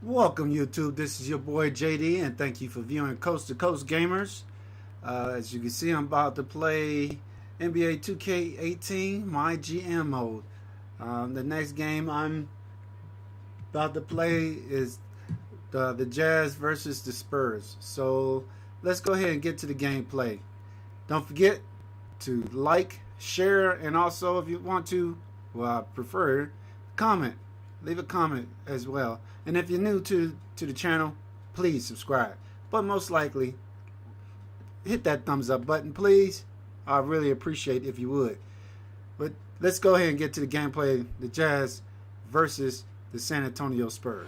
Welcome YouTube, this is your boy JD and thank you for viewing Coast to Coast Gamers. As you can see, I'm about to play NBA 2K18 my GM mode. The next game I'm about to play is the Jazz versus the Spurs. So let's go ahead and get to the gameplay. Don't forget to like, share, and also if you want to, well, I prefer, comment. Leave a comment as well. And if you're new to the channel, please subscribe. But most likely, hit that thumbs up button, please. I really appreciate if you would. But let's go ahead and get to the gameplay. The Jazz versus the San Antonio Spurs.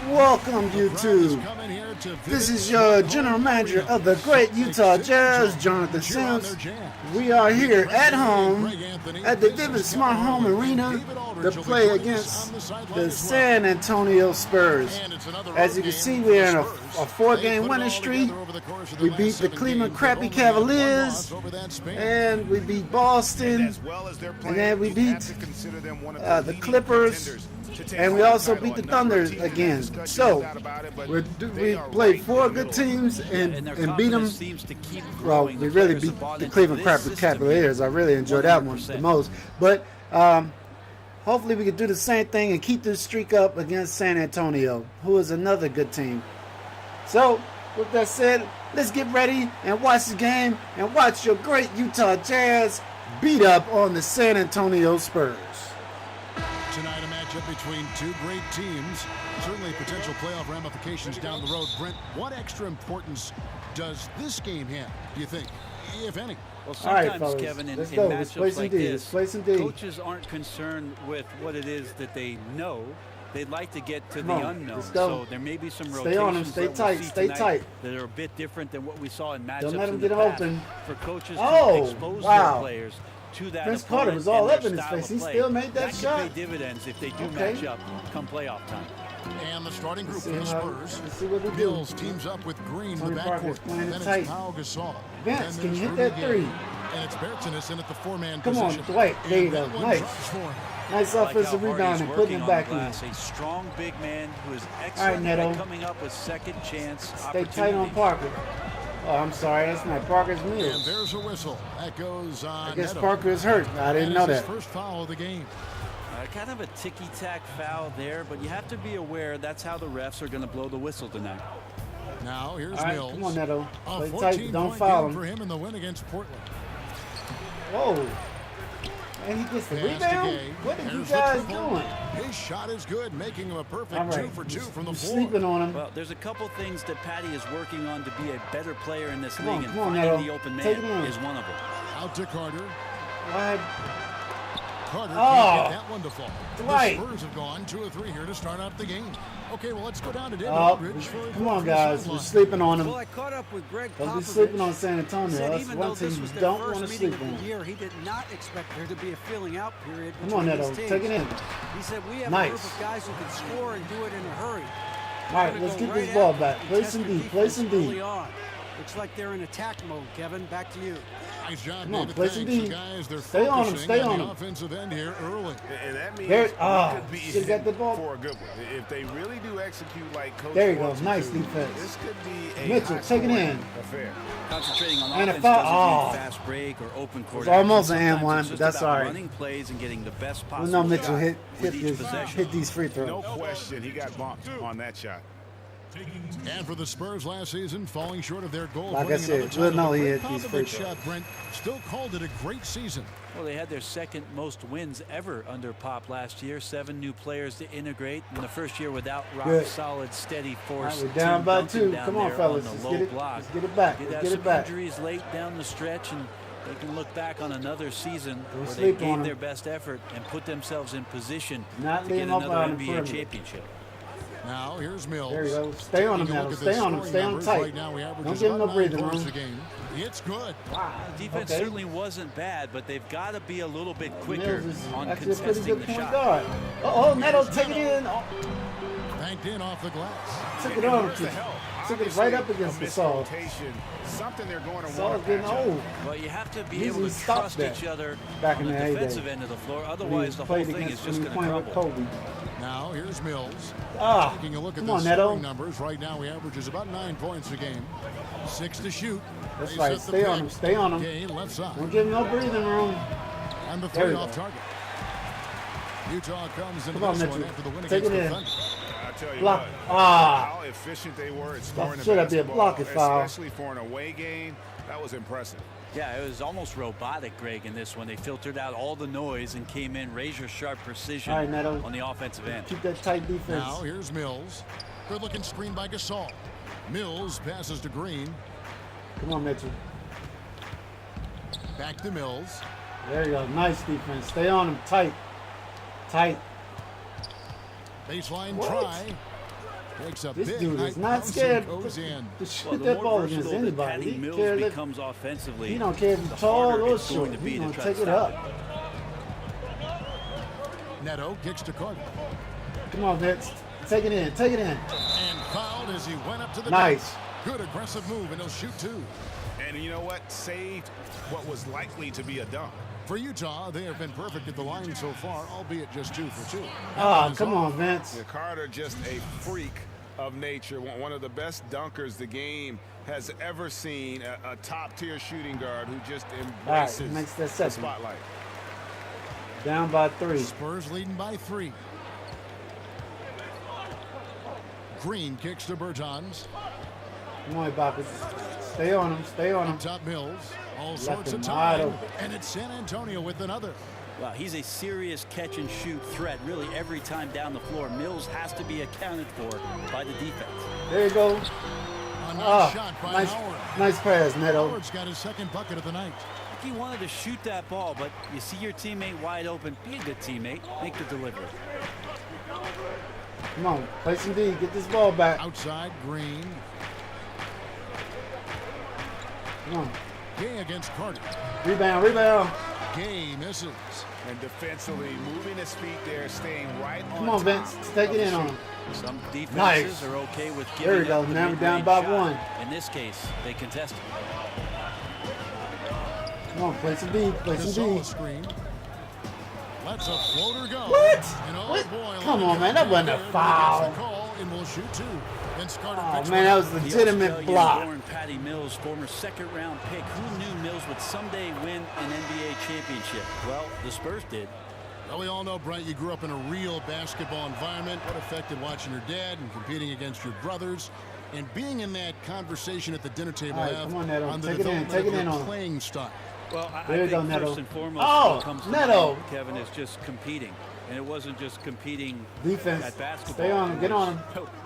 Welcome YouTube. This is your general manager of the great Utah Jazz, Jonathan Sims. We are here at home at the Vivint Smart Home Arena to play against the San Antonio Spurs. As you can see, we're in a 4-game winning streak. We beat the Cleveland Crappy Cavaliers, and we beat Boston, and then we beat the Clippers, and we also beat the Thunder again. So we played 4 good teams and beat them. Well, we really beat the Cleveland Cavaliers. I really enjoyed that one the most. But hopefully we can do the same thing and keep this streak up against San Antonio, who is another good team. So with that said, let's get ready and watch the game and watch your great Utah Jazz beat up on the San Antonio Spurs. Tonight, a matchup between two great teams. Certainly potential playoff ramifications down the road. Brent, what extra importance does this game have, do you think, if any? Well, sometimes, all right, Kevin, in let's matchups like this, D. coaches aren't concerned with what it is that they know. They'd like to get to the unknown. So there may be some rotations on them. Stay tight. That are a bit different than what we saw in matchups Don't let them in the get past. Open. For coaches to expose their players to that Vince Carter was all up in his face. He still made that shot. That could pay dividends if they do match up come playoff time. And the starting group for the Spurs. Let's see what we Bills do. teams up with Green in Tony the Parker's backcourt. playing it Then tight. it's Pau Gasol. Vince, can you hit that three? And it's Bertans in at the 4-man Come position. on, Dwight. There you go. Nice. Nice offensive rebound and putting it back in. A strong big man who is excellent at coming up with second chance. Stay tight on Parker. Oh, I'm sorry. That's not Parker's And meal. there's a whistle. That goes on. I guess Parker is hurt. I didn't know that. First foul of the game. Kind of a ticky-tack foul there, but you have to be aware that's how the refs are going to blow the whistle tonight. Now here's All right, Mills. come on, Neto. A Play tight. Don't 14-point foul game him. for him in the win against Portland. Whoa. And he gets the Pass to rebound? Gay. What are you There's the guys triple. doing? His shot is good, making him a perfect All right. 2 for 2 from the You're floor. sleeping on him. Well, there's a couple things that Patty is working on to be a better player in this Come league, on, and come on, finding Neto. the open Take it man in. is one of them. Out to Carter. Why? Carter Oh. can't get that one to fall. Dwight. The Spurs have gone 2 of 3 here to start out the game. Okay, well, let's go down to David Oh, Aldridge for a come on, from the guys. sideline. We're sleeping on him. Well, I caught up with Greg Don't be Popovich. sleeping on San Antonio. Said That's even one though team this you was their don't first want to meeting sleep of on. the year, he did not expect there to be a filling out period. Come on, between Neto. these teams. Take it in. He said we have Nice. a group of guys who can score and do it in a hurry. All right, let's get this ball back. Play some D. Play some D. Early on. Looks like they're in attack mode, Kevin. Back to you. Nice job, Come on, David. play some Thanks. D. The guys, they're Stay on him, focusing stay on on the him. offensive end here early. And that means There, it could be should've got the ball. for a good one. If they really do execute like Coach There you go. wants Nice to, defense. this could be a Mitchell, take it in. affair. Concentrating on And a offense foul. doesn't Oh. mean fast break or open court. It's almost action. an and Sometimes one, it's but just that's about all right. running plays and getting the best We possible know Mitchell shot hit with each possession. these free throws. No question, he got bumped on that shot. And for the Spurs last season, falling short of their goal. Like I winning said, another we'll title. know he Greg hit these free Popovich, throws. Brent, still called it a great season. Well, they had their second most wins ever under Pop last year. 7 new players to integrate in the first year without Good. rock-solid, steady All force. right, we're down by Duncan 2. down Come on, there fellas. on the Let's low get it. block. Let's get it back. Did Let's have get it some back. injuries late down the stretch, and they can look back on another season Don't where they sleep on gave them. their best effort and put themselves in position Not to leave get them up another on the NBA perimeter. championship. Now here's Mills. There you go. Stay on him, Taking a Neto. look at Stay the on him. scoring Stay on numbers. tight. Right now, he averages Don't give him no about 9 breathing points room. a game. It's good. Wow. Defense Okay. certainly wasn't bad, but they've got to be a little bit quicker Mills is on actually a pretty contesting good the point shot. guard. Oh, Neto, take it in. Oh, Banked in off the glass. took it on. took it right up against the Saul. Something they're going to Saul's want getting old. Well, you have to be Usually able to trust that each other back on in the the heyday. defensive end of the floor. Otherwise, the whole thing is just going to crumble. Kobe. Now, here's Mills. Ah, Taking a look at come the on, scoring Neto. numbers. Right now, he averages about 9 points a game. 6 to shoot. That's They right. set the Stay on pick. him. Stay on him. Gay left side. Don't give him no breathing room. And the There 3 you off go. target. Utah comes into Come on, this Mitchell. one after the win Take against it the in. Thunder. I tell you Block. what, Ah. how efficient they were at scoring the Should that be a basketball, block foul? especially for an away game. That was impressive. Yeah, it was almost robotic, Greg, in this one. They filtered out all the noise and came in razor-sharp precision All right, Neto. on the offensive end. Keep that tight defense. Now, here's Mills. Good-looking screen by Gasol. Mills passes to Green. Come on, Mitchell. Back to Mills. There you go. Nice defense. Stay on him. Tight. Tight. Baseline What? try. Takes a This big dude is height not post and scared goes in. to Well, shoot the that more ball against versatile that anybody. Patty He Mills cares if becomes offensively, he don't care if the he's tall harder or it's going short. to be He's to gonna try take to it stop up. Neto kicks to Carter. Come on, Vince. Take it in. Take it in. And fouled as he went up to the Nice. net. Good aggressive move, and he'll shoot 2. And you know what? Saved what was likely to be a dunk. For Utah, they have been perfect at the line so far, albeit just 2 for 2. Ah, come on, Vince. Yeah, Carter, just a freak of nature. One of the best dunkers the game has ever seen. A top-tier shooting guard who just embraces makes that the second. spotlight. Down by 3. Spurs leading by 3. Green kicks to Bertans. Come on, Ibaka. Stay on him. Stay on him. Up top Mills. All Left sorts him of wide time. open. And it's San Antonio with another. Well, he's a serious catch-and-shoot threat really every time down the floor. Mills has to be accounted for by the defense. There you go. A nice Ah, shot by nice, Howard. nice pass, Neto. Howard's got his second bucket of the night. He wanted to shoot that ball, but you see your teammate wide open. Be a good teammate. Make the delivery. Come on, play some D. Get this ball back. Outside, Green. Come on. Gay against Carter. Rebound, rebound. Gay misses. And defensively, moving his feet there, staying right on Come on, top Vince. Take of it the in on shooter. him. Some defenses Nice. are okay with There giving we go. up the Now we're down mid-range by shot. 1. In this case, they contested. Come on, play some D. Play some Gasol D. screen. Lets a floater go. What? And oh What? boy, Come look on, at man. That wasn't a there, but he foul. gets the call and will shoot 2. Vince Carter Oh, picks man, one that up. was The legitimate block. Australian-born Patty Mills, former second-round pick. Who knew Mills would someday win an NBA championship? Well, the Spurs did. Well, we all know, Brent, you grew up in a real basketball environment. What affected watching your dad and competing against your brothers and being in that conversation at the dinner table All right, have come on, Neto. on the Take it in, development take of it in your on him. playing style. Well, I There you think go, Neto. first and foremost, Oh, what comes to Neto. mind, Kevin, is just competing. And it wasn't just competing Defense. at basketball. Stay on him. Get on him.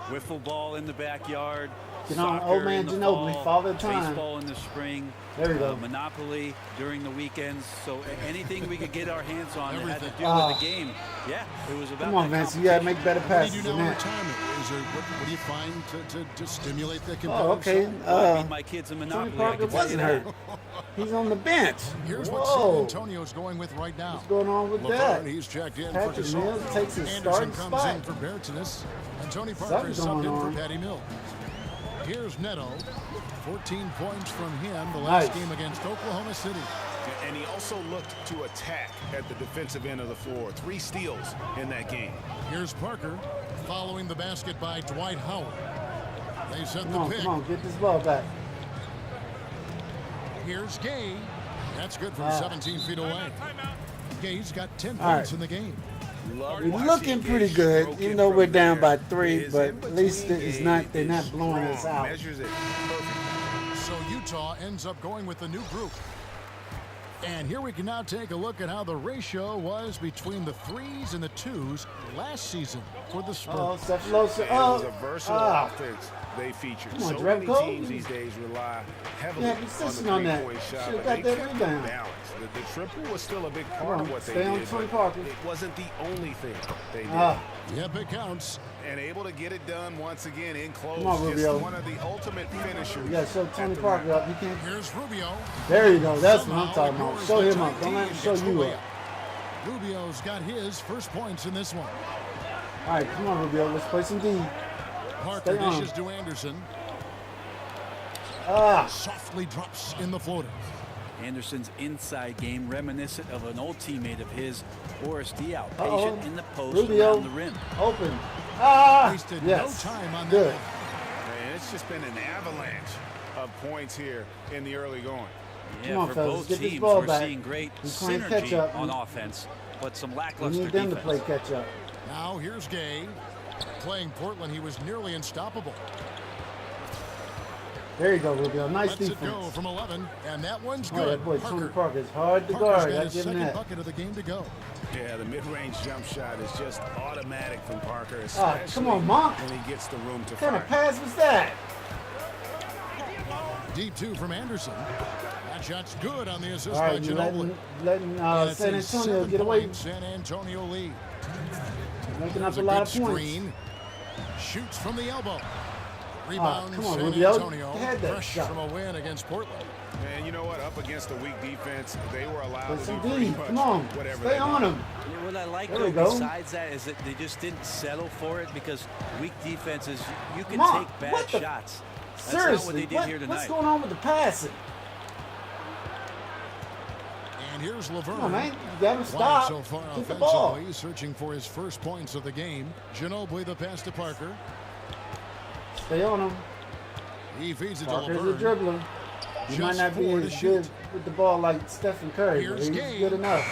Wiffle ball in the backyard. Get on soccer old man in the Ginobili, fall, father time. Baseball in the spring. There we go. Monopoly during the weekends. So anything we could get our hands on that had to Everything. do with the game. Yeah, it was about Come on, that Vince. You got to make better What do passes you do than now in that. retirement? Is there, what do you find to stimulate the Oh, competitive okay. side? I beat my kids in Tony Monopoly. I Parker can tell you wasn't that. hurt. He's on the bench. Here's what San Whoa. Antonio's going with right now. What's going on with that? LeVert, he's checked in Patrick for Gasol. Mills takes his Anderson starting comes spot. in for Bertans, and Tony Parker Something's is subbed going in on. for Patty Mills. Here's Neto. 14 points from him the last Nice. game against Oklahoma City. And he also looked to attack at the defensive end of the floor. 3 steals in that game. Here's Parker following the basket by Dwight Howard. They set Come the on, pick. come on. Get this ball back. Here's Gay. That's good from 17 feet away. Gay's got 10 All points right. in the game. We're looking pretty good, even though we're down by 3, but at least it's not. They're not blowing us out. Measures it perfectly. So Utah ends up going with the new group. And here we can now take a look at how the ratio was between the 3s and the 2s last season for the Spurs. Oh, Cephalosa. And it was a Oh, versatile offense they featured. Come on, So Drake many Cole. teams these days rely heavily Yeah, on the consistent on that. three-point shot, Should've but got they that kept it rebound. balanced. The triple was still a big part on, of what they stay on did, Tony but Parker. it wasn't the only thing they did. Yep, it counts. And able to get it done once again in close. Come on, Just Rubio. one of the ultimate finishers. You got to show Tony at the Parker rim. up. You can't. Here's Rubio. There you go. That's what Somehow I'm talking about. ignores Show the him up. tight Don't D let him and show gets the you layup. up. Rubio's got his first points in this one. All right, come on, Rubio. Let's play some D. Parker Stay on. dishes to Anderson. Softly drops in the floater. Anderson's inside game reminiscent of an old teammate of his, Boris Diaw, patient in the post around the rim. Open. Wasted Yes. no time on Good. that. Man, it's just been an avalanche of points here in the early going. Yeah, Come on, for fellas, both get this teams, ball we're back. seeing great We're playing synergy catch up. on offense, but some We lackluster need them defense. to play catch up. Now here's Gay. Playing Portland, he was nearly unstoppable. There you go, Rubio. Nice Lets it go defense. from 11, and that one's Oh, good. that boy Tony Parker is hard to Parker's guard. got I his give him second that. bucket of the game to go. Yeah, the mid-range jump shot is just automatic from Parker, Come especially on, Monk. when he gets the room to What kind fire. of pass was that? Deep two from Anderson. That shot's good on the assist All by right, you're Ginobili. letting And it's San a Antonio 7 get away, point San Antonio lead. making up There's a lot of good points. screen. Shoots from the elbow. Rebound come on, San Rubio. Antonio. They had that Fresh shot. from a win against Portland. And you know what? Up against a weak defense, they were allowed Play to some do pretty D. much Come on. whatever Stay they on wanted. him. Yeah, what I like There though we go. besides that is that they just didn't settle for it, because weak defenses, you can Come on. take bad What the- shots. That's Seriously, not what they did here what's tonight. going on with the passing? And here's Laverne. Come on, man. You got him Wide stop. so far Get the ball. offensively, searching for his first points of the game. Ginobili the pass to Parker. Stay on him. He feeds it to Parker's a Laverne. dribbler. He might Just not be four to as shoot. good with the ball like Stephen Curry, but Here's he's Gay. good enough.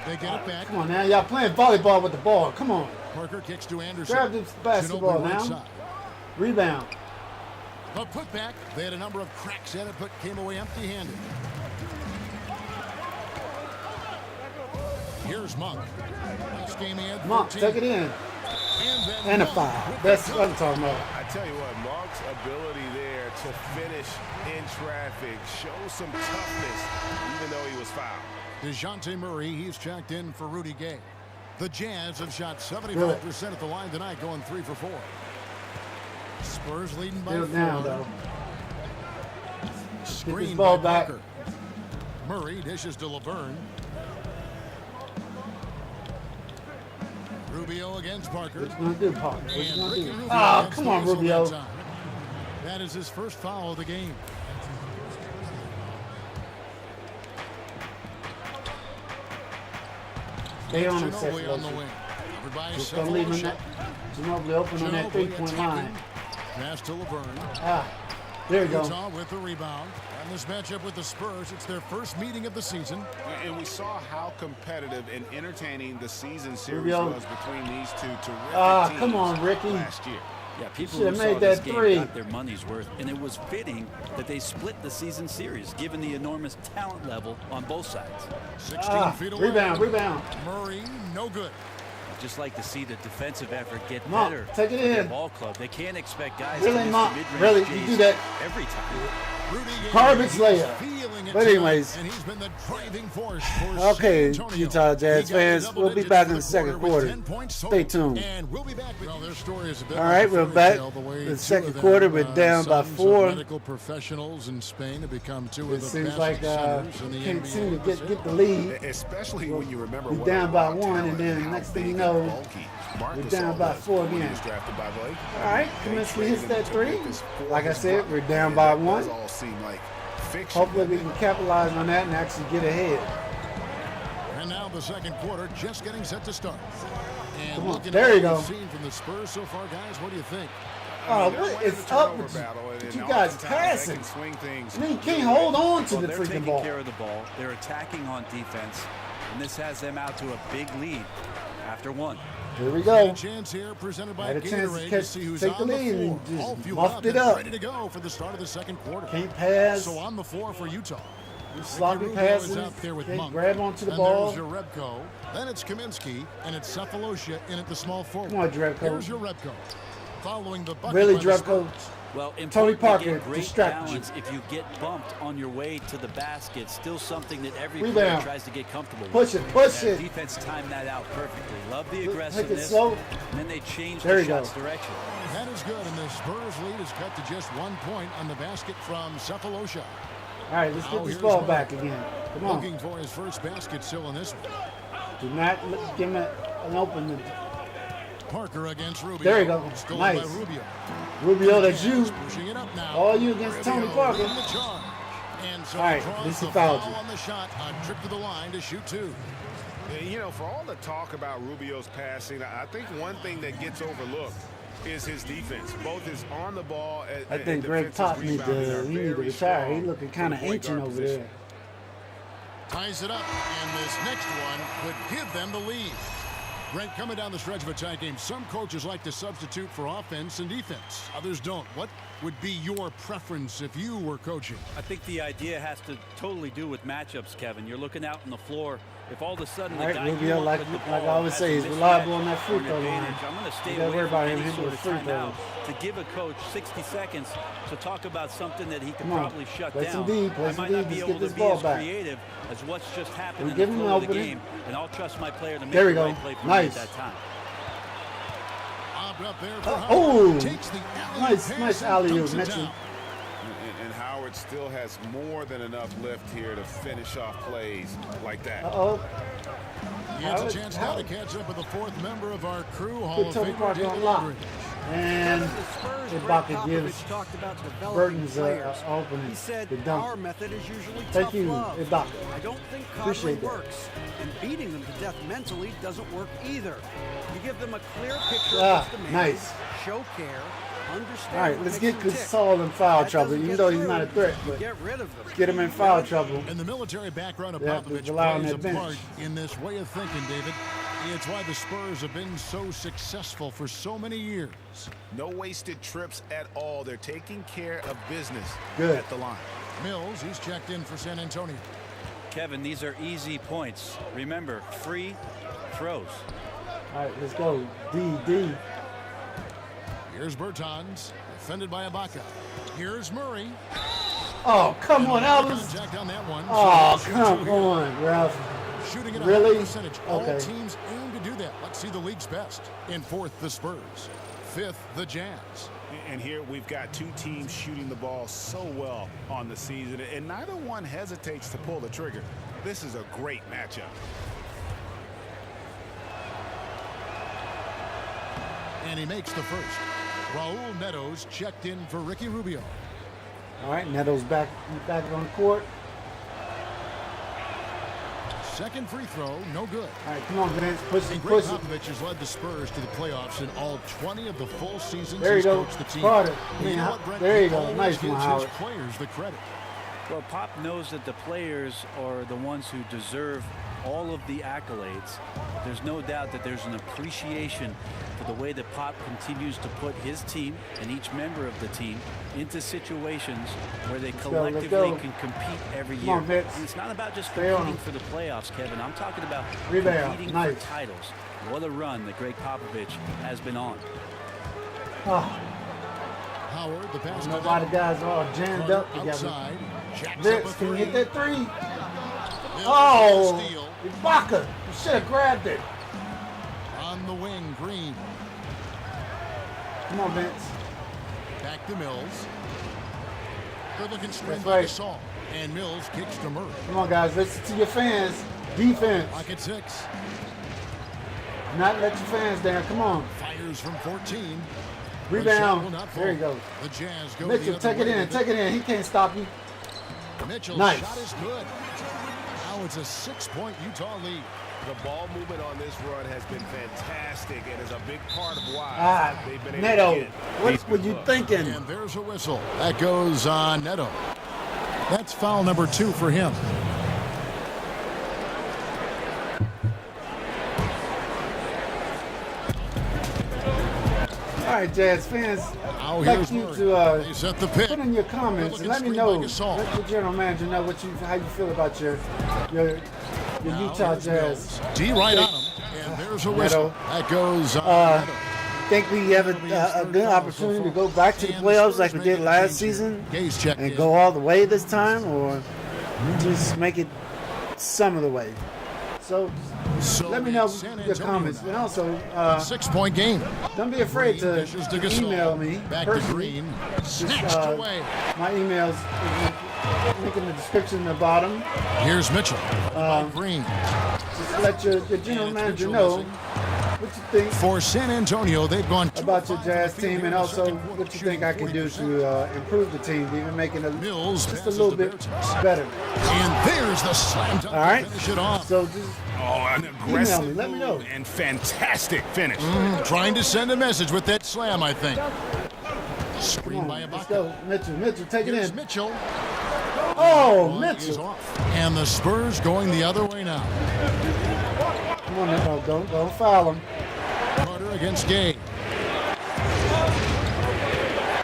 They get it back. Come on now, y'all playing volleyball with the ball. Come on. Parker kicks to Anderson. Grab this basketball Ginobili right now. side. Rebound. The putback. They had a number of cracks at it, but came away empty-handed. Here's Monk. Last game he had 14. Monk, take it in. And a Monk foul. with That's the what I'm talking about. I tell you what, Monk's ability there to finish in traffic shows some toughness, even though he was fouled. DeJounte Murray, he's checked in for Rudy Gay. The Jazz have shot 75% at the line tonight, going 3 for 4. Spurs leading by Still 4. down, though. Screen this ball by back. Parker. Murray dishes to Laverne. Rubio against Parker. What you gonna do, Parker? What you And gonna Ricky do? Rubio Ah, gets come the on, whistle Rubio. that time. That is his first foul of the game. Stay on him, Ginobili on the Seth. wing. Covered by Just don't leave him Cephalosha. that. Ginobili open on that Ginobili three-point attacking. line. Pass to Laverne. There you go. Utah with the rebound. And this matchup with the Spurs, it's their first meeting of the season. And we saw how competitive and entertaining the season series Rubio. was between these two terrific teams Come on, Ricky. last year. Yeah, people Should've who saw made this that game three. got their money's worth, and it was fitting that they split the season series, given the enormous talent level on both sides. 16 feet away. Rebound. Murray, no good. I'd just like to see the defensive effort get Monk, better. take it for their in. ball club. They can't expect guys Really, to miss Monk? the mid-range Really? You J's do that? every time. Rudy Gay, Garbage he's layup. feeling it But tonight, anyways. and he's been the driving force for Okay, San Antonio. Utah Jazz He got fans, double we'll be digits back for in the the second with quarter. 10 points Stay total. tuned. And we'll be back with their story is a bit All like right, a we're fairy back. tale, the way The two second of them, quarter, we're down by sons of 4. medical professionals in Spain have become two It of the seems best like centers in the can't NBA. seem to get the lead. Especially when you remember We're what down a by raw 1, and talent then how next thing you big know, and bulky Marcus we're down by was 4 when he again. was drafted by Blake. All right, They Kaminsky traded hits him that to 3. get this for Like I his said, brother. we're down And by that does 1. all seem like fiction. Hopefully we can capitalize on that and actually get ahead. And now the second quarter just getting set to start. And Come on, looking there at you what go. we've seen from the Spurs so far, guys, what do you think? Oh, They're what winning is the up turnover with you? battle, and You guys oftentimes they passing. can swing things. I mean, you can't hold on to Well, the they're freaking taking ball. care of the ball. They're attacking on defense, and this has them out to a big lead after 1. Here we A go. chance here presented by Had a chance to Gatorade see who's take the on lead the and floor. just All fueled muffed it and up. ready to go for the start of the second quarter. Can't pass. So on the floor for Utah. Sloppy Ricky Rubio is passes. out there with Can't Monk. grab onto the And ball. there's Jerebko. Then it's Kaminsky, and it's Cephalosha in at the small forward. Come on, Jerebko. Here's Jerebko. Following the bucket Really, by the Jerebko? Spurs. Well, Tony important to Parker get great distracted you. balance if you get bumped on your way to the basket. Still something that every Rebound. player tries to get comfortable Push with. it, push And it. Defense timed that out perfectly. Love the Take it aggressiveness. slow. And then they changed There the you go. shot's direction. That is good, and the Spurs lead is cut to just 1 point on the basket from Cephalosha. All right, let's get Now this here's ball Monk. back again. Come on. Looking for his first basket still in this one. Do not give him an open. Parker against Rubio. There you go. Stolen Nice. by Rubio. Rubio, that's you. Pushing it up now. All you against Tony Rubio Parker. leading the charge. And so All right, he draws this the is foul. foul on the shot. A trip to the line to shoot 2. You know, for all the talk about Rubio's passing, I think one thing that gets overlooked is his defense. Both his on the ball and I think Greg Pop need to retire. He looking kind of ancient over there. Ties it up, and this next one could give them the lead. Brent, coming down the stretch of a tight game, some coaches like to substitute for offense and defense. Others don't. What would be your preference if you were coaching? I think the idea has to totally do with matchups, Kevin. You're looking out on the floor. If all of a sudden the guy Rubio, you like want with the I ball always has say, a he's reliable on that mismatch free or an throw line. advantage, I'm going to stay You gotta away worry from about him any hitting sort the of free timeout throws. to give a coach 60 seconds to talk about something that he could Come on. probably shut Play down. some D, play I some might D, not be just able get to this be ball as back. creative as what's just happened We in give the him flow of the opening. game, and I'll trust my player to make There we the go. right play for me Nice. at that time. Up there for Oh, Howard. Takes the nice pass and alley-oop, dumps it Mitchell. down. And Howard still has more than enough lift here to finish off plays like that. Uh-oh. He has a chance now to catch up with the 4th member of our crew, Hall of Tony Famer Parker David on lock. Aldridge. And The Spurs, Greg Ibaka gives Popovich talked about developing Burton's players. open He said the dunk. our method is usually Thank tough you, love. Ibaka. I don't think Appreciate coddling that. works, and beating them to death mentally doesn't work either. You give them a clear picture Ah, of what's demanded, nice. show care, understand. All right, what let's makes get them tick. Gasol in foul That trouble, doesn't even get though he's through, not a threat. But get rid of them. get him in foul trouble. And the military background of They have to Popovich rely on plays a that bench. part in this way of thinking, David. It's why the Spurs have been so successful for so many years. No wasted trips at all. They're taking care of business Good. at the line. Mills, he's checked in for San Antonio. Kevin, these are easy points. Remember, free throws. All right, let's go. D. Here's Bertans, defended by Ibaka. Here's Murray. Oh, come on, Elvis. Contact on that one. Oh, So come on, Ralph. Shooting at a Really? high percentage. All Okay. teams aim to do that. Let's see the league's best. In 4th, the Spurs. 5th, the Jazz. And here we've got two teams shooting the ball so well on the season, and neither one hesitates to pull the trigger. This is a great matchup. And he makes the first. Raul Neto's checked in for Ricky Rubio. All right, Neto's back on the court. Second free throw, no good. All right, come on, Vince. Push And it, Greg push it. Popovich has led the Spurs to the playoffs in all 20 of the full seasons There you he's go. coached the team. Carter. And you know Man, what, Brent? there you He go. always Nice gives one, his Howard. players the credit. Well, Pop knows that the players are the ones who deserve all of the accolades. There's no doubt that there's an appreciation for the way that Pop continues to put his team and each member of the team into situations where they let's collectively go. can compete every Come year. on, Vince. And it's not about just Stay on competing for the playoffs, Kevin. I'm talking about Rebound. competing Nice. for titles. What a run that Greg Popovich has been on. Oh, Howard, the pass I don't know to why the Nето. guys are all jammed Carter up together. outside. Jacks Vince, up a can you hit three. that three? Mills Oh, with the steal. Ibaka. You should have grabbed it. On the wing, Green. Come on, Vince. Back to Mills. Good looking screen That's by right. Gasol. And Mills kicks to Murray. Come on, guys. Listen to your fans. Defense. Lock at 6. Not let your fans down. Come on. Fires from 14. Rebound. The shot will not fall. There you go. The Jazz go Mitchell, the other take it way in. with Take it in. He can't stop you. Mitchell's Nice. shot is good. Now it's a 6-point Utah lead. The ball movement on this run has been fantastic and is a big part of why Ah, they've been able Neto. to get What were you thinking? And there's a whistle. That goes on Neto. That's foul number 2 for him. All right, Jazz fans. Now I'd here's like you Murray. to They set the pick. put in your comments and let me Good-looking know. screen by Gasol. Let the general manager know how you feel about your Now Utah here's Jazz. Mills. D right on him. And there's a whistle. Neto. That goes on Neto. Think we have a good opportunity to go back to the playoffs like we did last season Gaze checked and in. go all the way this time, or just make it some of the way? So So let me know it's San your Antonio comments, now. and also 6-point game. don't be afraid to Dishes to Gasol. email me Back to personally. Green. Just, Snatched away. My email's link in the description in the bottom. Here's Mitchell. By Green. Just let your general And manager Mitchell know missing. What you think For San Antonio, they've gone about your Jazz team, and also what you think I can do to improve the team, even making it Mills just a little bit better? And there's the slam dunk. All right. To finish it off. So just An email aggressive me. Let me know. and fantastic finish. Trying to send a message with that slam, I think. Screen by let's Ibaka. go, Mitchell. Mitchell, take it Here's in. Mitchell. Oh, Is Mitchell. off. And the Spurs going the other way now. Come on, no, don't foul him. Carter against Gay.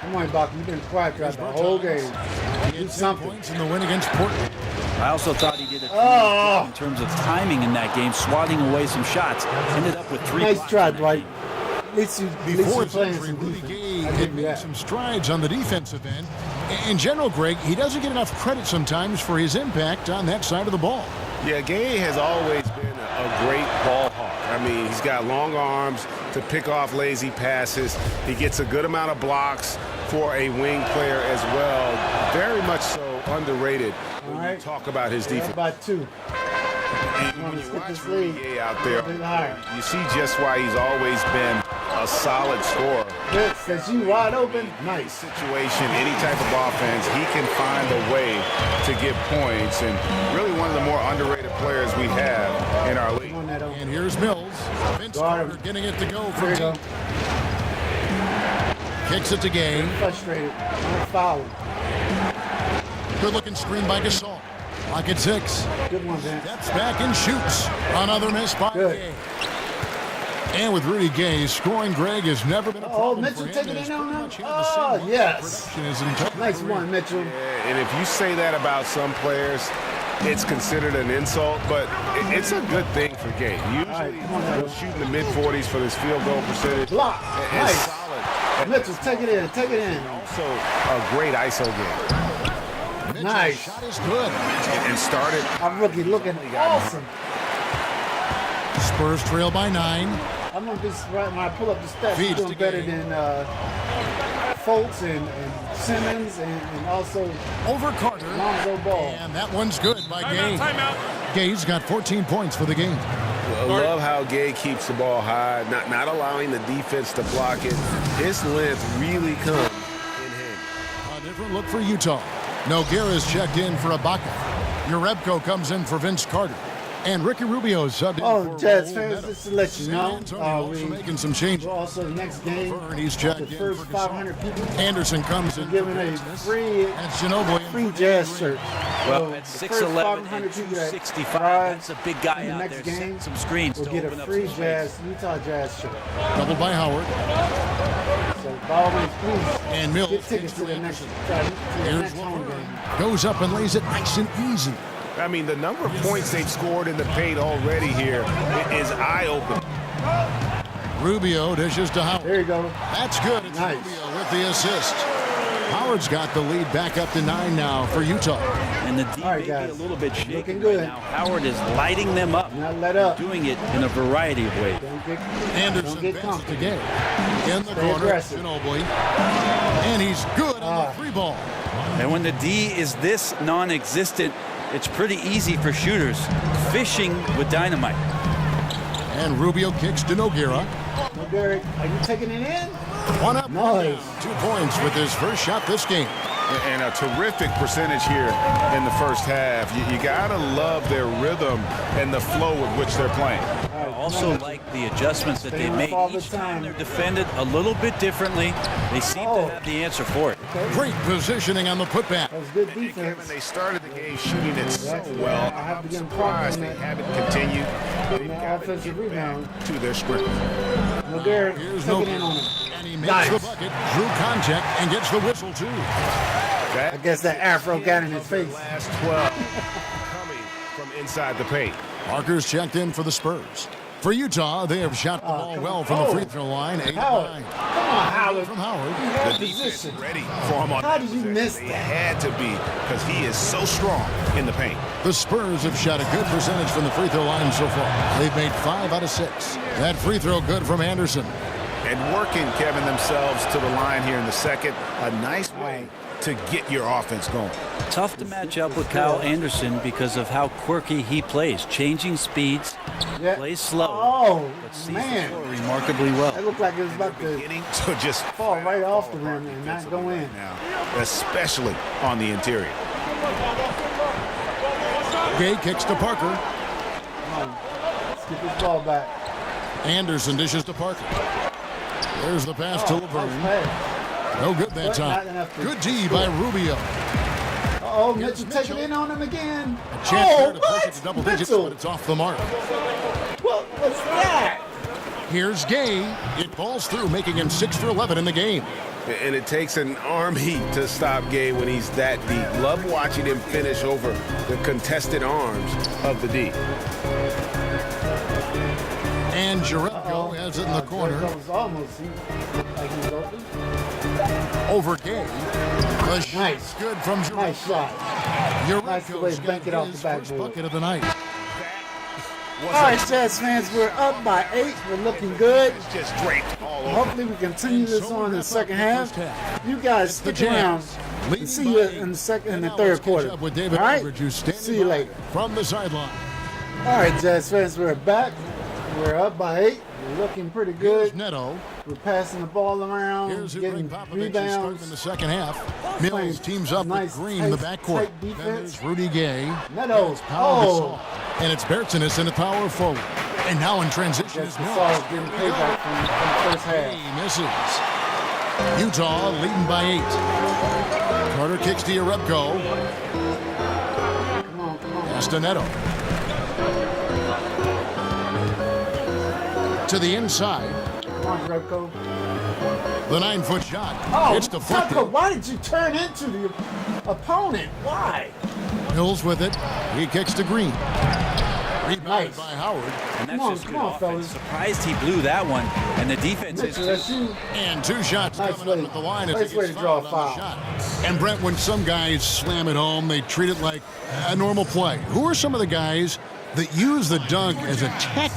Come on, Ibaka. You've been quiet throughout the whole game. He Do had 10 something. points in the win against Portland. I also thought he did a job in terms of timing in that game, swatting away some shots. Ended up with 3 Nice blocks try, in that Dwight. game. At least Before you're his playing injury, some Rudy defense. Gay I had give you made that. some strides on the defensive end. In general, Greg, he doesn't get enough credit sometimes for his impact on that side of the ball. Yeah, Gay has always been a great ball hawk. I mean, he's got long arms to pick off lazy passes. He gets a good amount of blocks for a wing player as well. Very much so underrated when you talk about his Yeah, defense. by 2. And when let's you get watch this Rudy lead Gay out there, a bit higher. you see just why he's always been a solid scorer. Good, says you wide open. Nice situation, any type of offense, he can find a way to get points, and really one of the more underrated players we have in our league. Come on, Neto. And here's Mills. Vince Guard him. Carter getting it to go There for you go. deep. Kicks it to Gay. Frustrated. Don't foul him. Good looking screen by Gasol. Lock at 6. Good one, Vince. Steps back and shoots. Another miss by Good. Gay. And with Rudy Gay, scoring Greg has never been a problem Mitchell for him. taking As it on pretty him. much had the same Oh, level of yes. production as an entire Nice career. one, Mitchell. And if you say that about some players, it's considered an insult, but it's a good thing for Gay. Usually, come on, Neto. he'll shoot in the mid-40s for this field goal percentage. Block. And Nice. solid. Mitchell, take it in. Take it in. Also, a great ISO game. Mitchell's Nice. shot is good. And started. Our rookie looking awesome. Spurs trail by 9. I'm going to be right when I pull up the stats. He's Feeds doing the better game. than Fultz and Simmons and also Over Carter. Lonzo Ball. And that one's good by Gay. Gay's got 14 points for the game. I love how Gay keeps the ball high, not allowing the defense to block it. His length really comes in handy. A different look for Utah. Nogueira's checked in for Ibaka. Urebko comes in for Vince Carter. And Ricky Rubio subbed in Oh, for Jazz Raul fans, Neto. just to let you San know, Antonio also making some changes. we're also the next game, He's checked the in first for 500 people Anderson comes in giving for a business. free And Ginobili in free for Jazz Green. shirt. Well, So at the 6'11" first and 500 people that 265, drive that's a big guy in the out next there game setting some screens will to get open a up free some Jazz, space. Utah Jazz shirt. Doubled by Howard. So by all means, please And Mills get tickets to kicks the next, Anderson. to the Here's next home LeVert. game. Goes up and lays it nice and easy. I mean, the number of points they've scored in the paint already here is eye-opening. Rubio dishes to Howard. There you go. That's good. It's Nice. Rubio with the assist. Howard's got the lead back up to 9 now for Utah. And the D All right, may be guys. a little bit shaky Looking right good. now. Howard is lighting them up, Not let up. doing it in a variety of ways. Don't get, Anderson don't get passes to comfortable. Gay. In the Stay corner, aggressive. Ginobili. And he's good on the free ball. And when the D is this non-existent, it's pretty easy for shooters. Fishing with dynamite. And Rubio kicks to Nogueira. No, Derek, are you taking it in? One up, one Nice. down. 2 points with his first shot this game. And a terrific percentage here in the first half. You gotta love their rhythm and the flow with which they're playing. I also like the adjustments that they Stay on made. all the Each time time. they're defended a little bit differently. They seem to have the answer for it. Great positioning on the putback. That was good And Kevin, defense. they started the game shooting it so Yeah, well. I have to give them Surprised props they on that. haven't continued. They've that got to offensive get rebound. back to their script. No, Derek, Here's take it Nogueira. in on him. And he makes Nice. the bucket, drew contact, and gets the whistle too. I guess that afro got in his face. Last 12 coming from inside the paint. Parker's checked in for the Spurs. For Utah, they have shot the ball well from the free throw line. 8 Howard, 9 come on, Howard. from Howard. You had The defense position. ready for him on How that did you possession. miss They that? had to be because he is so strong in the paint. The Spurs have shot a good percentage from the free throw line so far. They've made 5 out of 6. That free throw good from Anderson. And working, Kevin, themselves to the line here in the second. A nice way to get your offense going. Tough to match up with Kyle Anderson because of how quirky he plays. Changing speeds, plays slow, but sees the floor remarkably well. It looked like it was about to just fall right off the rim and not go in. Now, especially on the interior. Gay kicks to Parker. Come on. Let's get this ball back. Anderson dishes to Parker. There's the pass to Laverne. No good that time. Good D by Rubio. Uh-oh, Mitchell taking in on him again. A chance there to push it to double digits, but it's off the mark. What's that? Here's Gay. It falls through, making him 6 for 11 in the game. And it takes an arm heat to stop Gay when he's that deep. Love watching him finish over the contested arms of the D. And Jerebko has it in the corner. Jerebko's almost like he's open. Over Gay. Nice. Good from Jerebko. Nice shot. Nice way to bank it off the backboard. Bucket of the night. All right, Jazz fans, we're up by 8. We're looking good. It's just draped all over. Hopefully we continue this on in the second half. You guys stick around and see you in the third quarter. All right? See you later. From the sideline. All right, Jazz fans, we're back. We're up by 8. We're looking pretty good. Neto. We're passing the ball around, getting rebounds. In the second half. Mills teams up with Green in the backcourt. Then there's Rudy Gay. Neto. Oh. And it's Bertsinus in the power forward. And now in transition is Mills. Getting payback from the first half. He misses. Utah leading by 8. Carter kicks to Jerebko. Come on. Pass to Neto. To the inside. Come on, Jerebko. The 9-foot shot. Oh, it's deflected. Tucker, why did you turn into the opponent? Why? Mills with it. He kicks to Green. Rebounded by Howard. And that's Come on, fellas. Surprised he blew that one. And the defense is And 2 shots coming up at the line. Nice way to draw a foul. And Brent, when some guys slam it home, they treat it like a normal play. Who are some of the guys that use the dunk as a tactic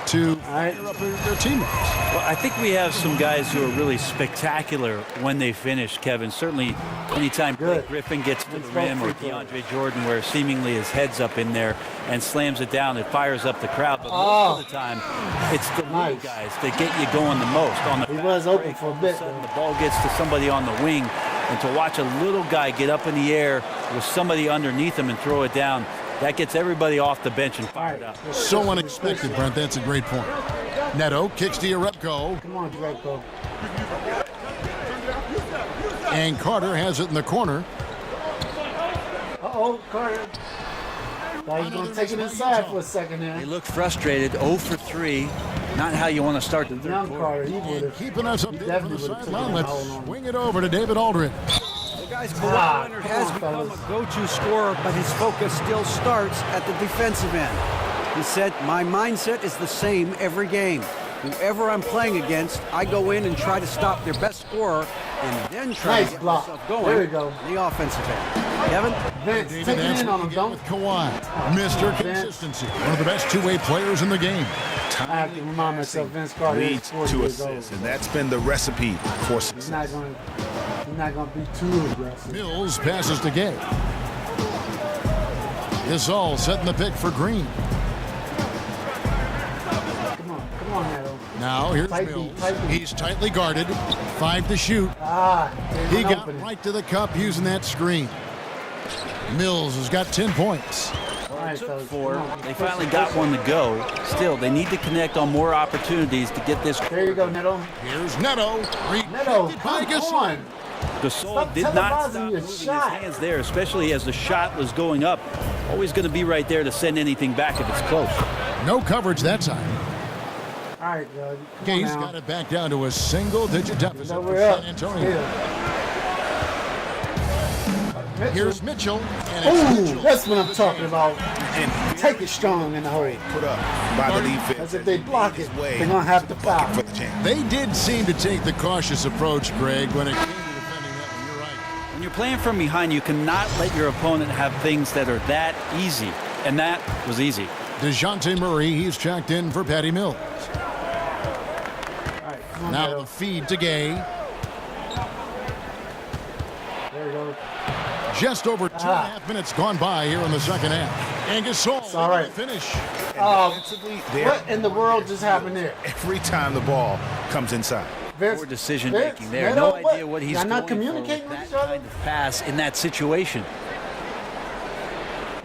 to fire up their teammates? Well, I think we have some guys who are really spectacular when they finish, Kevin. Certainly anytime Blake Griffin gets to the rim or DeAndre Jordan where seemingly his head's up in there and slams it down, it fires up the crowd. But most of the time, it's the little guys that get you going the most. On the he was open for a bit. The ball gets to somebody on the wing, and to watch a little guy get up in the air with somebody underneath him and throw it down, that gets everybody off the bench and fired up. So unexpected, Brent. That's a great point. Neto kicks to Jerebko. Come on, Jerebko. And Carter has it in the corner. Uh-oh, Carter. Thought he was going to take it inside for a second there. They look frustrated, 0 for 3. Not how you want to start the third Young quarter. Carter, he would have. Keeping us up there from the Definitely sideline. would've Let's taken it. swing it over to David Aldridge. Guys, Kawhi Leonard has come on, become a fellas. go-to scorer, but his focus still starts at the defensive end. He said, my mindset is the same every game. Whoever I'm playing against, I go in and try to stop their best scorer and then try to get myself going There we go. on the offensive end. Kevin? Vince, David taking in Anthony on him, again don't. with Kawhi. Mr. Consistency. One of the best two-way players in the game. I have to remind myself, Vince Carter is Leads 40 to years old. assists, and that's been the recipe for He's success. not going to be too aggressive. Mills passes to Gay. Gasol setting the pick for Green. Come on, Neto. Now here's Tight Mills. beat, tight beat. He's tightly guarded. 5 to shoot. There's He an got opening. right to the cup using that screen. Mills has got 10 points. All right, fellas, Four. come on. They finally got one to go. Still, they need to connect on more opportunities to get this. There you go, Neto. Here's Neto. Neto, By come Gasol. on. Gasol Stop did not televising stop your moving his shot. hands there, especially as the shot was going up. Always going to be right there to send anything back if it's close. No coverage that time. All right, Doug. Come on Gay's now. got it back down to a single-digit deficit No, for we're up. San Antonio. Mitchell. Here's Mitchell. And it's Ooh, Mitchell. that's what I'm talking about. And Take it strong in the hole. put up by the defense. Because if they block His it, way they're going to have to to the bucket foul. for the champ. They did seem to take the cautious approach, Greg, when it came to defending that one. You're right. When you're playing from behind, you cannot let your opponent have things that are that easy. And that was easy. DeJounte Murray, he's checked in for Patty Mills. All right, come on, Now Neto. the feed to Gay. There we go. Just over 2.5 minutes gone by here in the second half. And Gasol all right. finish. What in the world just happened there? Every time the ball comes inside. Poor decision making there. No idea what he's Y'all going not communicating for with that each other? kind of pass in that situation.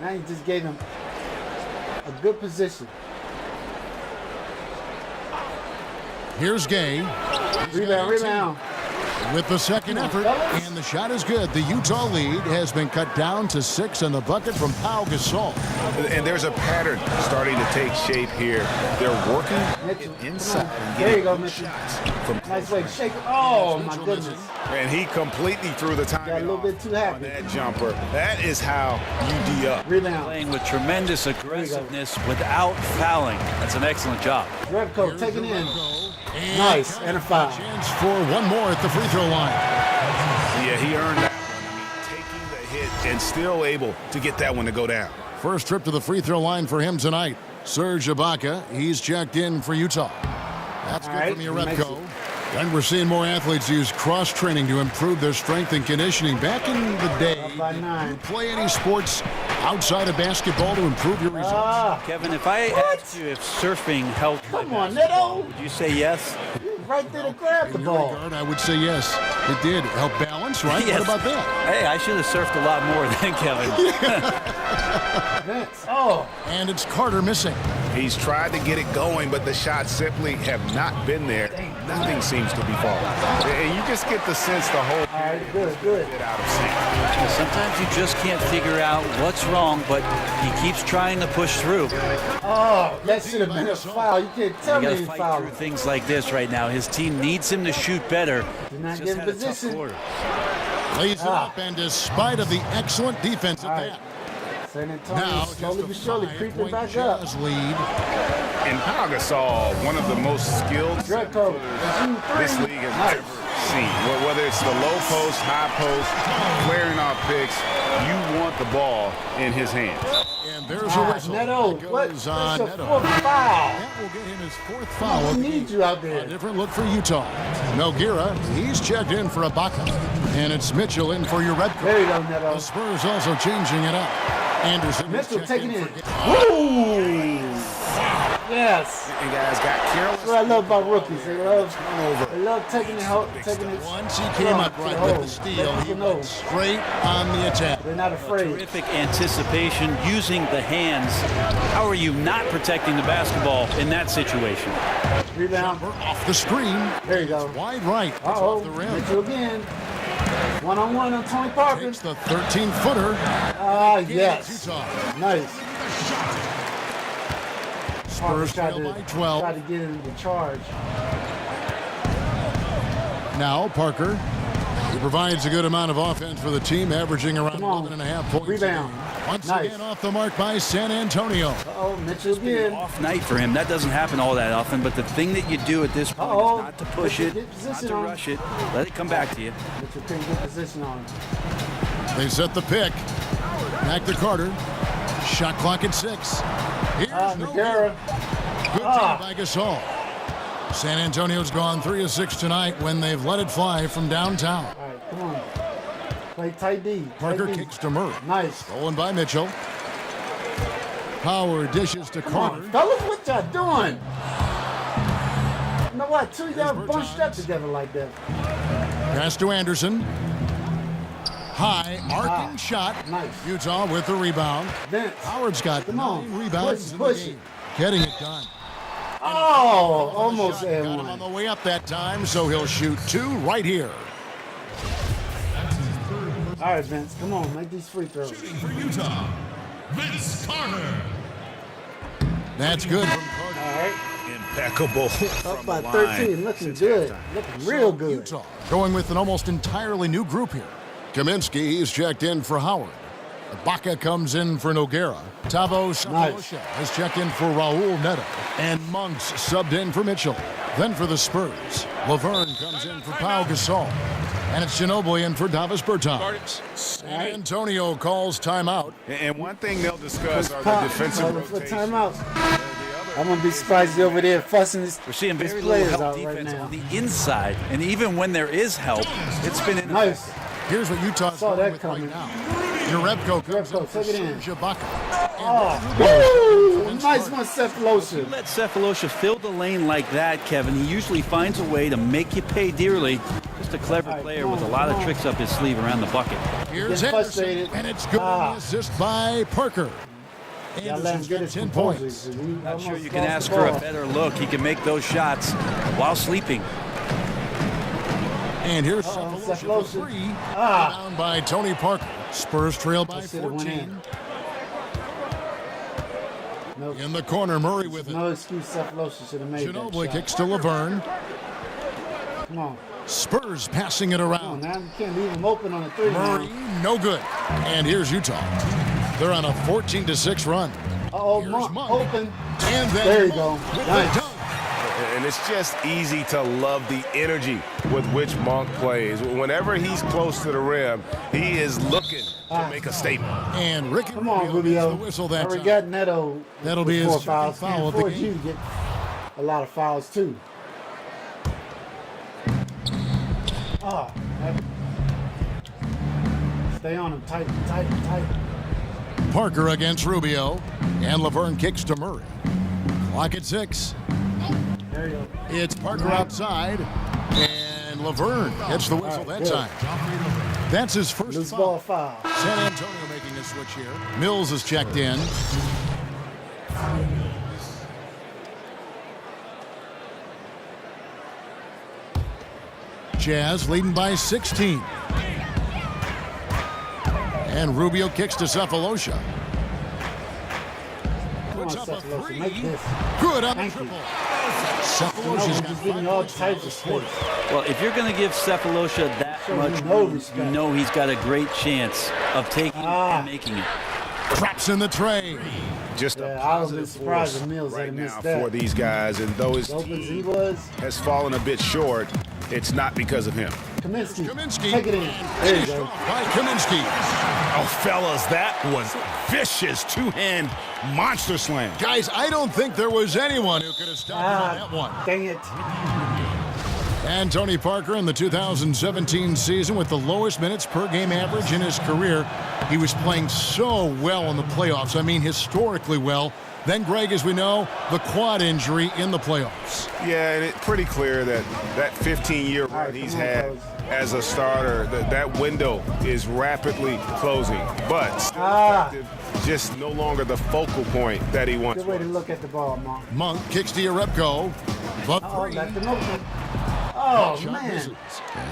Now he just gave him a good position. Here's Gay. Rebound. With the second effort, and the shot is good. The Utah lead has been cut down to 6 in the bucket from Pau Gasol. And there's a pattern starting to take shape here. They're working inside and There you getting go, good Mitchell. shots from Nice way to shake it. Oh, my goodness. and he completely threw the time Got a little bit too happy. on that jumper. That is how you D up. Rebound. Playing with tremendous aggressiveness without fouling. That's an excellent job. Repco taking in. And Nice, and a foul. Chance for one more at the free throw line. Yeah, he earned that one. I mean, taking the hit and still able to get that one to go down. First trip to the free throw line for him tonight. Serge Ibaka, he's checked in for Utah. That's good right, from he makes Urepko. And we're seeing more athletes use cross-training to improve their strength and conditioning. Back in the day, Up by 9. did you play any sports outside of basketball to improve your results? Kevin, if I asked you if surfing helped my Come on, basketball, Neto. would you say yes? Right there to grab the In your ball. regard, I would say yes. It did help balance, right? Yes. What about that? Hey, I should have surfed a lot more than Kevin. Vince. Oh, And it's Carter missing. He's tried to get it going, but the shots simply have not been there. Nothing seems to be falling. And you just get the sense the whole all right, good. bit out of sync. Sometimes you just can't figure out what's wrong, but he keeps trying to push through. Oh, that should have been a foul. You can't tell You me got he to fight fouled. through things like this right now. His team needs him to shoot better. Did not Just get in had a tough position. quarter. Lays it up, and despite of the excellent defense at All right. that, San Antonio now slowly but just a surely creeping 5-point back up. Jazz lead. And Pau Gasol, one of the most skilled Repco. this league has ever seen. Whether it's the low post, high post, clearing off picks, you want the ball in his hands. And there's a whistle. Neto, That what? goes That's on your Neto. fourth foul. That will get him his fourth foul. of We the need game. you out A there. different look for Utah. Nogueira, he's checked in for Ibaka. And it's Mitchell in for Urepko. There you go, The Neto. Spurs also changing it up. Anderson is Mitchell checked taking in it. for Woo! Yes. And guys got careless. That's what I love about rookies. They love Turnover. taking it. Once he came up right with the steal, he went straight on the attack. They're not afraid. Terrific anticipation using the hands. How are you not protecting the basketball in that situation? Rebound. Jumper off the screen. There you go. Wide right. It's Uh-oh. off the rim. Mitchell again. One-on-one on Tony Parker. Takes the 13-footer. Ah, yes. Utah. Nice. Parker Spurs tried trail by to 12. get him to charge. Now Parker, he provides a good amount of offense for the team, averaging around Come on. 11.5 points. Rebound. a game. Once Nice. again off the mark by San Antonio. Uh-oh, Mitchell again. Off night for him. That doesn't happen all that often, but the thing that you do at this point Uh-oh. is not to push Mitchell, it, get not position to on. rush it. Let it come back to you. Mitchell couldn't get position on him. They set the pick. Back to Carter. Shot clock at 6. Here's Nogueira. Good job by Gasol. San Antonio's gone 3 of 6 tonight when they've let it fly from downtown. All right, come on. Play tight D. Tight Parker D. kicks to Murray. Nice. Stolen by Mitchell. Power dishes to Come Carter. on, fellas, what y'all doing? You know what? Two of y'all Here's bunched up Bertans. together like that. Pass to Anderson. High arcing shot. Nice. Utah with the rebound. Vince. Howard's got Come 9 on. rebounds in the Push game. it. Getting it done. Oh, almost Shot had got him on one. the way up that time, so he'll shoot 2 right here. All right, Vince, come on, make these free throws. For Utah, Vince Carter. That's good from Carter. All right, Impeccable. up from by the 13, line. looking good, looking real good. Utah going with an almost entirely new group here. Kaminsky, he's checked in for Howard. Ibaka comes in for Nogueira. Tabo Sapolosha has checked in for Raul Neto. And Monks subbed in for Mitchell. Then for the Spurs, Laverne comes in for Pau Gasol. And it's Ginobili in for Davis Bertans. San Antonio calls timeout. And one thing they'll discuss are the Pop, defensive for rotations. timeout. I'm gonna be surprised you over there fussing his, We're seeing his very little players help out right defense now. on the inside, and even when there is help, it's been in Nice. Here's what Utah's Saw going that with coming. right now. Jerebko comes Jerebko, in for take it in. Serge Ibaka. Oh, woo! Nice one, Cephalosha. Let Cephalosha fill the lane like that, Kevin. He usually finds a way to make you pay dearly. Just a clever player with a lot of tricks up his sleeve around the bucket. Here's Get Anderson, frustrated. and it's good on the assist by Parker. Y'all let him Anderson's get got his 10 composure. points. Not sure you can ask for a better look. He can make those shots while sleeping. And here's Cephalosha for Cephalosha. three. Ah. Down by Tony Parker. Spurs trail by Should've went 14. Nope. In the corner, Murray with it. No excuse, Cephalosha should have made that Ginobili shot. kicks to Laverne. Come on. Spurs passing it Come on, around. now. You can't leave him open on a three. Murray, no good. And here's Utah. They're on a 14-6 run. Uh-oh, Here's Monk Monk. open. And then There you Monk go. with Nice. the dunk. And it's just easy to love the energy with which Monk plays. Whenever he's close to the rim, he is looking to make a statement. And Ricky Come on, Rubio gets Rubio. the whistle that Already time. got Neto. That'll be with his 4 fouls. foul of the Can't game. afford you to get a lot of fouls, too. Stay on him. Tight. Parker against Rubio. And Laverne kicks to Murray. Clock at 6. There you go. It's Parker outside. And Laverne hits the whistle that time. That's his first Loose ball foul. foul. San Antonio making a switch here. Mills is checked in. Jazz leading by 16. And Rubio kicks to Cephalosha. Come on, Puts up a Cephalosha. three. Make this. Good on the Thank you. triple. No, Cephalosha's we're got just giving 5 you all points. types of space. Well, if you're going to give Cephalosha that Show much him no room, you respect. know he's got a great chance of taking and making it. Traps in the tray. Just Yeah, a I was positive surprised force if Mills right had now missed that. for these guys. And though his Open as he team was. has fallen a bit short, it's not because of him. Kaminsky. Kaminsky. Take it in. There you Finished go. off by Kaminsky. Oh, fellas, that was vicious two-hand monster slam. Guys, I don't think there was anyone who could have stopped him on that one. Dang it. And Tony Parker in the 2017 season with the lowest minutes per game average in his career. He was playing so well in the playoffs. I mean, historically well. Then, Greg, as we know, the quad injury in the playoffs. Yeah, and it's pretty clear that 15-year run right, he's come on, had fellas. as a starter, that window is rapidly closing. But still effective, just no longer the focal point that he once Good way to was. look at the ball, Monk. Monk kicks to Jerebko. But Oh, three. left him open. Oh, Shot man. misses.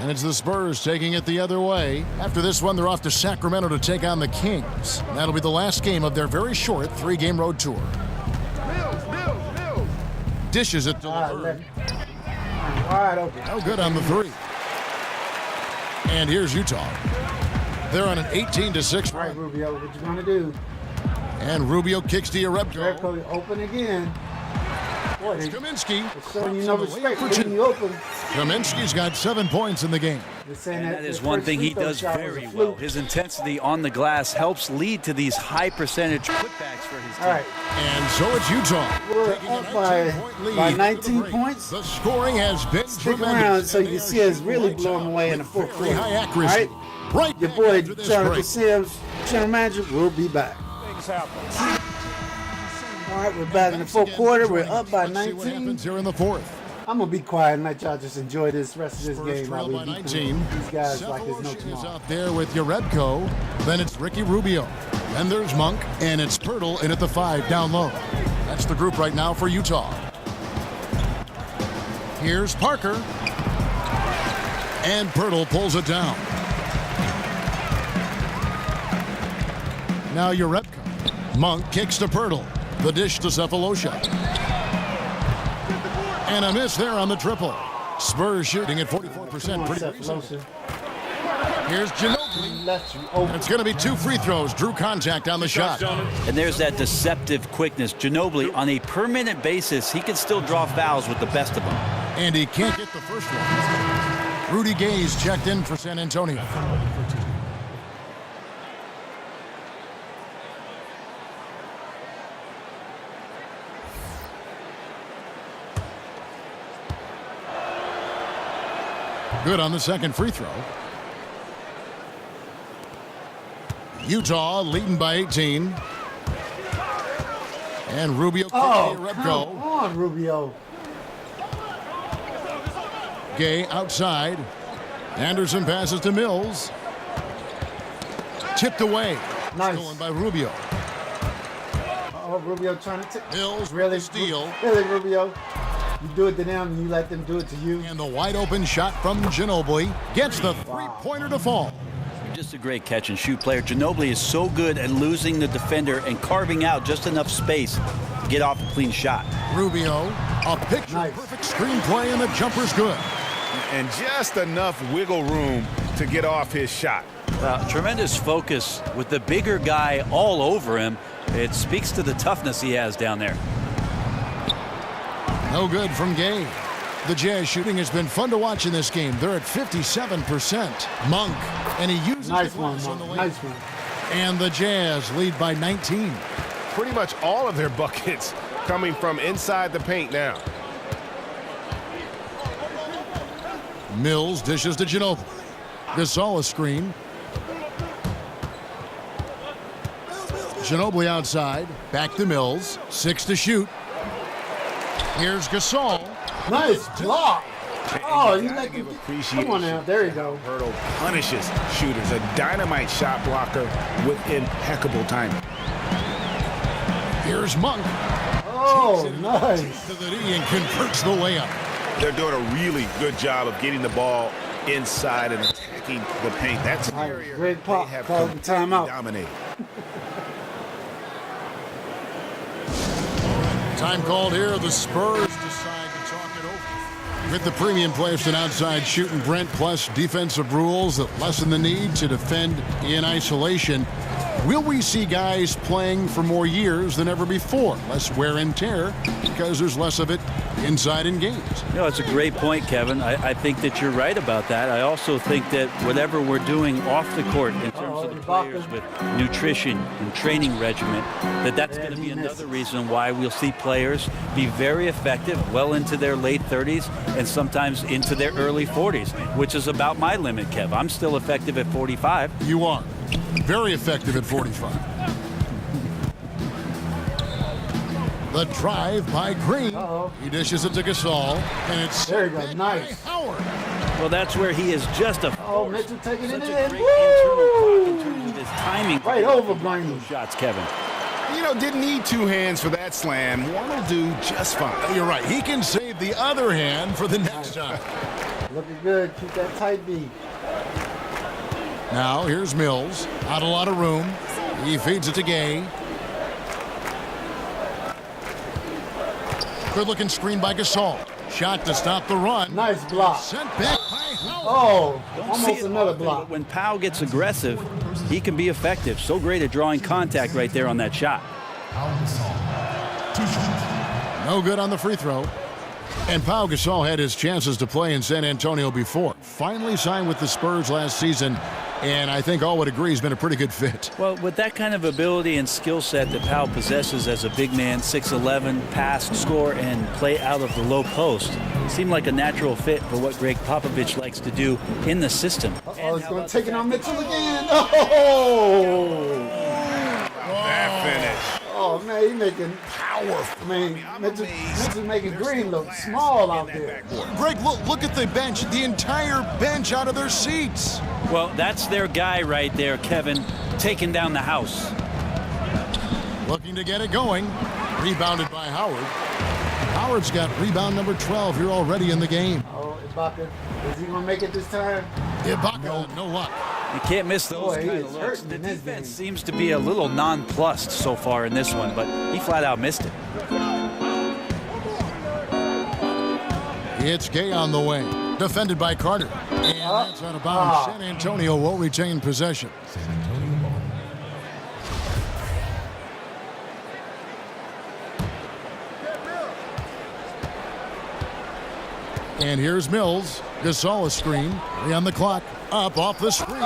And it's the Spurs taking it the other way. After this one, they're off to Sacramento to take on the Kings. And that'll be the last game of their very short 3-game road tour. Dishes it to Laverne. Wide open. No good on the 3. And here's Utah. They're on an 18-6 All right, run. Rubio, what you going to do? And Rubio kicks to Jerebko. Jerebko open again. Boy, It's they're Kaminsky. showing you no respect for leaving you open. Kaminsky's got 7 points in the game. They're saying And that the is one first thing free he throw does shot was a very fluke. well. His intensity on the glass helps lead to these high percentage putbacks for his team. All right, And so it's Utah. we're taking a up by 19-point lead by into 19 the break. points. The scoring has been Stick tremendous. around so you And can they see are us really shooting blow them lights away out in the with fourth very quarter. high accuracy. All right? Right Your back boy, after this Jonathan break. Sims, General Manager, will be back. All right, we're back in the fourth quarter. We're up by Let's see what 19. happens here in the fourth. I'm going to be quiet and let y'all just enjoy this rest of this Spurs game. trail I'll by be 19. these guys like there's no Cephalosha is tomorrow. out there with Jerebko. Then it's Ricky Rubio. Then there's Monk. And it's Pirtle in at the 5 down low. That's the group right now for Utah. Here's Parker. And Pirtle pulls it down. Now Jerebko. Monk kicks to Pirtle. The dish to Cephalosha. And a miss there on the triple. Spurs shooting at 44%. Come on, Pretty reasonable. Cephalosha. Here's Ginobili. He left you And open. it's going to be 2 free throws. Drew contact on the shot. And there's that deceptive quickness. Ginobili, on a permanent basis, he can still draw fouls with the best of them. And he can't get the first one. Rudy Gay's checked in for San Antonio. Good on the second free throw. Utah leading by 18. And Rubio Oh, quickly come go. on, Rubio. Gay outside. Anderson passes to Mills. Tipped away. Nice. Stolen by Rubio. Oh, Rubio trying to tip. Mills Really? steal. Really, Rubio? You do it to them and you let them do it to you. And the wide open shot from Ginobili gets the three-pointer to fall. Just a great catch and shoot player. Ginobili is so good at losing the defender and carving out just enough space to get off a clean shot. Rubio, a picture Nice. perfect screenplay, and the jumper's good. And just enough wiggle room to get off his shot. Tremendous focus with the bigger guy all over him. It speaks to the toughness he has down there. No good from Gay. The Jazz shooting has been fun to watch in this game. They're at 57%. Monk, and he uses Nice the one, glass on the Monk. way. Nice one. And the Jazz lead by 19. Pretty much all of their buckets coming from inside the paint now. Mills dishes to Ginobili. Gasol a screen. Ginobili outside. Back to Mills. 6 to shoot. Here's Gasol. Nice block. Oh, you gotta let give him. appreciation. Come on now. There you go. Hurdle punishes shooters. A dynamite shot blocker with impeccable timing. Here's Monk. Oh, nice. To the D and converts the layup. They're doing a really good job of getting the ball inside and attacking the paint. That's an Nice. area Great they pop. have Call the completely timeout. dominated. Time called here. The Spurs decide to talk it over. With the premium players and outside shooting Brent, plus defensive rules that lessen the need to defend in isolation. Will we see guys playing for more years than ever before? Less wear and tear because there's less of it inside in games. It's a great point, Kevin. I think that you're right about that. I also think that whatever we're doing off the court in terms of the players with nutrition and training regimen, that's going to be another reason why we'll see players be very effective well into their late 30s and sometimes into their early 40s, which is about my limit, Kev. I'm still effective at 45. You are. Very effective at 45. The drive by Green. He dishes it to Gasol, and it's There you go. back Nice. by Howard. Well, that's where he is just a Oh, Mitchell taking it such in. a great Woo! internal clock in terms of his timing. Right over Green. Shots, Kevin. Didn't need two hands for that slam. One will do just fine. You're right. He can save the other hand for the next time. Looking good. Keep that tight beat. Now, here's Mills. Not a lot of room. He feeds it to Gay. Good-looking screen by Gasol. Shot to stop the run. Nice block. Sent back by Howard. Oh, Don't see almost it another often, block. but when Powell gets aggressive, he can be effective. So great at drawing contact right there on that shot. No good on the free throw. And Pau Gasol had his chances to play in San Antonio before. Finally signed with the Spurs last season, and I think all would agree he's been a pretty good fit. Well, with that kind of ability and skill set that Powell possesses as a big man, 6'11", pass, score, and play out of the low post, seemed like a natural fit for what Greg Popovich likes to do in the system. Oh, he's going to take it on Mitchell again. Oh! That finish. Oh, man, he's making Powerful. I mean, I'm Mitchell's amazed. making There's Green still look glass small in out that there. backcourt. Greg, look at the bench. The entire bench out of their seats. Well, that's their guy right there, Kevin, taking down the house. Looking to get it going. Rebounded by Howard. Howard's got rebound number 12 here already in the game. Oh, Ibaka, is he going to make it this time? Ibaka, no luck. You can't miss those Boy, he kind is of looks. hurting The in this defense game. seems to be a little nonplussed so far in this one, but he flat out missed it. It's Gay on the way. Defended by Carter. And that's out of bounds. San Antonio will retain possession. And here's Mills. Gasol a screen. 3 on the clock. Up off the screen.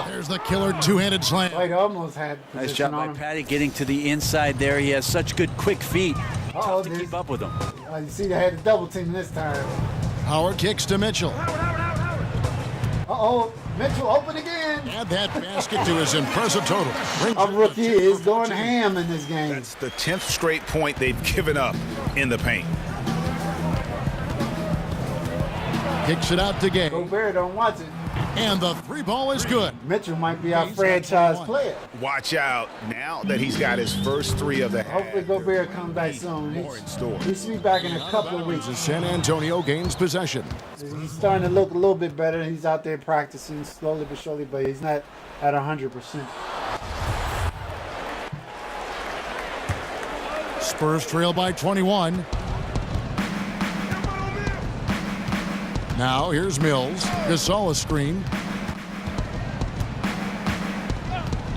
There's the killer two-handed slam. Wait, almost had Nice position job by on him. Patty getting to the inside there. He has such good quick feet. Uh-oh, Tough to keep up with him. You see, they had a double team this time. Howard kicks to Mitchell. Uh-oh. Mitchell open again. Add that basket to his impressive total. Our rookie is going ham in this game. That's the 10th straight point they've given up in the paint. Kicks it out to Gay. Gobert don't watch it. And the three ball is good. Mitchell might be our franchise player. Watch out now that he's got his first three of the half. Hopefully Gobert comes back soon. More in store. He should be back in a couple of weeks. As San Antonio gains possession. He's starting to look a little bit better. He's out there practicing slowly but surely, but he's not at 100%. Spurs trail by 21. Now here's Mills. Gasol a screen.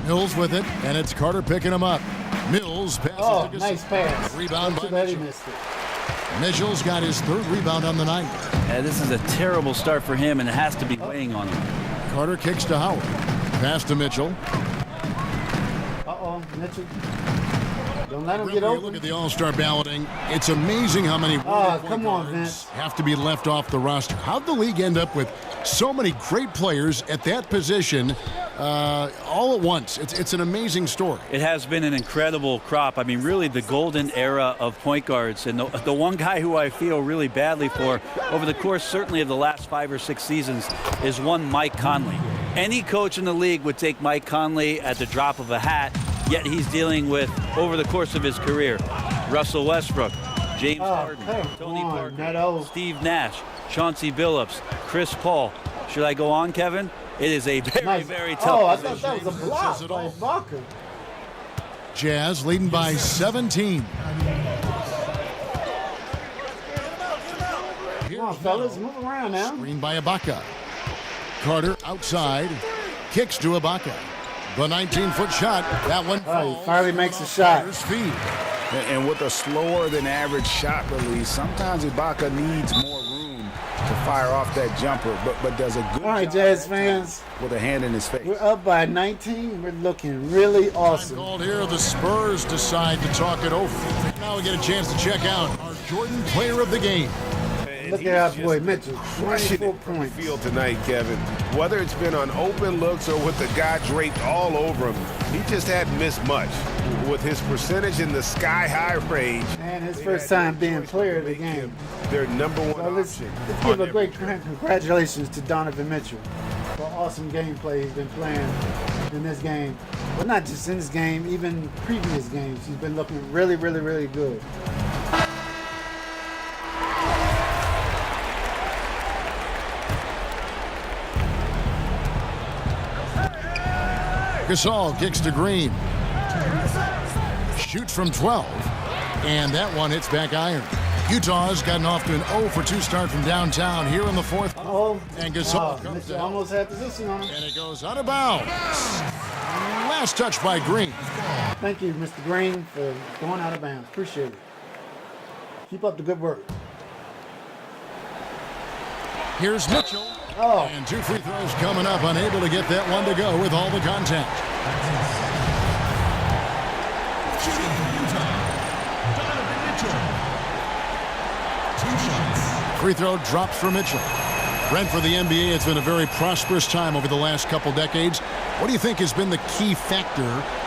Mills with it, and it's Carter picking him up. Mills passes to Gasol. Nice pass. Rebound by Too bad he Mitchell. missed it. Mitchell's got his third rebound on the night. Yeah, this is a terrible start for him, and it has to be weighing on him. Carter kicks to Howard. Pass to Mitchell. Uh-oh, Mitchell. Don't let him Really, get you open. look at the All-Star balloting. It's amazing how many come point on, guards Vince. have to be left off the roster. How'd the league end up with so many great players at that position all at once? It's an amazing story. It has been an incredible crop. I mean, really the golden era of point guards. And the one guy who I feel really badly for over the course certainly of the last 5 or 6 seasons is one Mike Conley. Any coach in the league would take Mike Conley at the drop of a hat, yet he's dealing with, over the course of his career, Russell Westbrook, James Harden, Tony Parker, Steve Nash, Chauncey Billups, Chris Paul. Should I go on, Kevin? It is a very, very tough I position. thought that was a block by Barker. Jazz leading by 17. Come on, fellas, move around now. Screen by Ibaka. Carter outside. Kicks to Ibaka. The 19-foot shot. That one falls. He finally makes a shot. Carter's feet. And with a slower than average shot release, sometimes Ibaka needs more room to fire off that jumper, but does a good All right, job Jazz fans. with a hand in his face. We're up by 19. We're looking really awesome. Called here, the Spurs decide to talk it over. Now we get a chance to check out our Jordan Player of the Game. Look at our boy Mitchell. Crushing 24 it from the points. field tonight, Kevin. Whether it's been on open looks or with the guy draped all over him, he just hadn't missed much. With his percentage in the sky-high range. And his first time being player of the game. Their number one So let's option. give a great congratulations to Donovan Mitchell for awesome gameplay he's been playing in this game. Well, not just in this game, even previous games. He's been looking really, really, really good. Gasol kicks to Green. Shoots from 12. And that one hits back iron. Utah's gotten off to an 0 for 2 start from downtown here in the fourth. And Gasol comes Mitchell down. almost had position on him. And it goes out of bounds. Last touch by Green. Thank you, Mr. Green, for going out of bounds. Appreciate it. Keep up the good work. Here's Mitchell. Oh, And 2 free throws coming up. Unable to get that one to go with all the contact. Shooting for Utah, Donovan Mitchell. 2 shots. Free throw drops for Mitchell. Brent, for the NBA, it's been a very prosperous time over the last couple decades. What do you think has been the key factor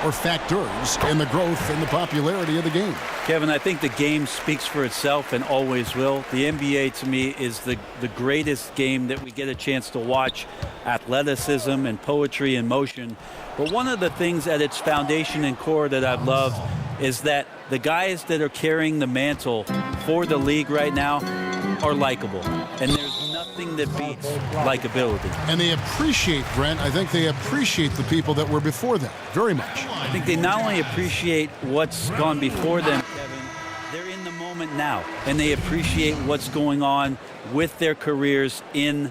or factors in the growth and the popularity of the game? Kevin, I think the game speaks for itself and always will. The NBA, to me, is the greatest game that we get a chance to watch. Athleticism and poetry and motion. But one of the things at its foundation and core that I've loved is that the guys that are carrying the mantle for the league right now are likable. And there's nothing that beats likability. And they appreciate, Brent, I think they appreciate the people that were before them very much. I think they not only appreciate what's gone before them, Kevin, they're in the moment now. And they appreciate what's going on with their careers in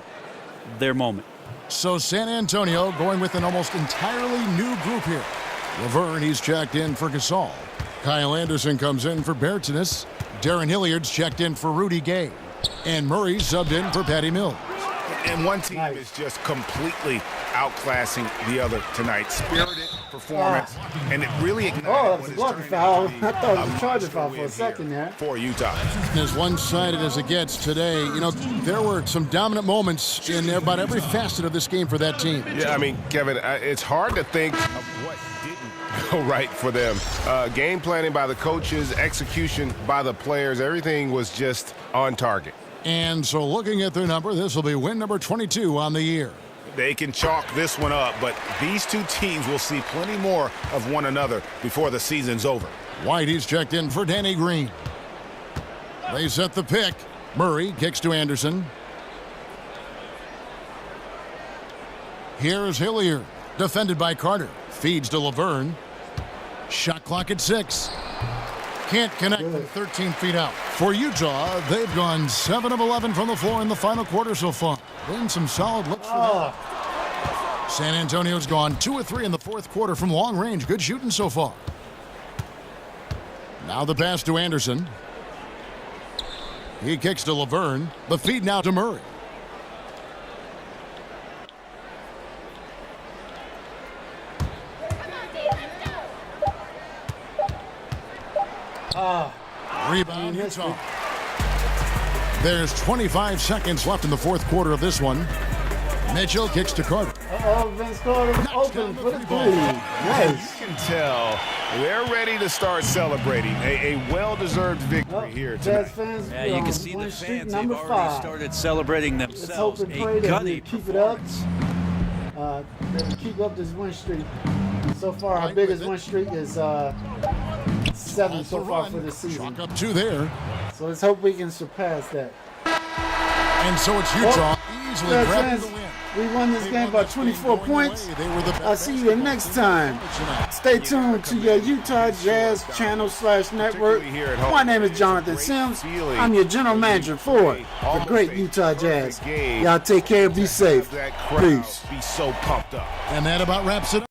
their moment. So San Antonio going with an almost entirely new group here. Laverne, he's checked in for Gasol. Kyle Anderson comes in for Bertines. Darren Hilliard's checked in for Rudy Gay. And Murray subbed in for Patty Mills. And one team is just completely outclassing the other tonight. Spirited, performance, and it really ignited Oh, what that's a is blocker turning foul. out to be I thought it was a monster charging foul for a win second here there. for Utah. As one-sided as it gets today, there were some dominant moments in about every facet of this game for that team. Yeah, I mean, Kevin, it's hard to think of what didn't go right for them. Game planning by the coaches, execution by the players, everything was just on target. And so looking at their number, this will be win number 22 on the year. They can chalk this one up, but these two teams will see plenty more of one another before the season's over. White, he's checked in for Danny Green. They set the pick. Murray kicks to Anderson. Here's Hilliard, defended by Carter. Feeds to Laverne. Shot clock at 6. Can't connect from 13 feet out. For Utah, they've gone 7 of 11 from the floor in the final quarter so far. Been some solid looks for them. San Antonio's gone 2 of 3 in the fourth quarter from long range. Good shooting so far. Now the pass to Anderson. He kicks to Laverne. The feed now to Murray. Rebound Utah. There's 25 seconds left in the fourth quarter of this one. Mitchell kicks to Carter. Vince Carter open for the three. Nice. You can tell they're ready to start celebrating a well-deserved victory here tonight. Jazz fans, Yeah, you can see the win streak fans. They've number already 5. started celebrating Let's hope themselves. and pray A that gutty we keep it up. performance. That we keep up this win streak. So far, our Right biggest with it. win streak is 7 Off so the far run. for the season. Chalk up 2 there. So let's hope we can surpass that. And so it's Utah easily Jazz grabbing fans, the win. we won this They game won by this game 24 going points. away. They were the I'll see you next time. Stay tuned to your Utah Jazz channel /network. My name is Jonathan Sims. I'm your general manager for the great Utah Jazz. Y'all take care, be safe. That crowd Peace. be so pumped up. And that about wraps it up.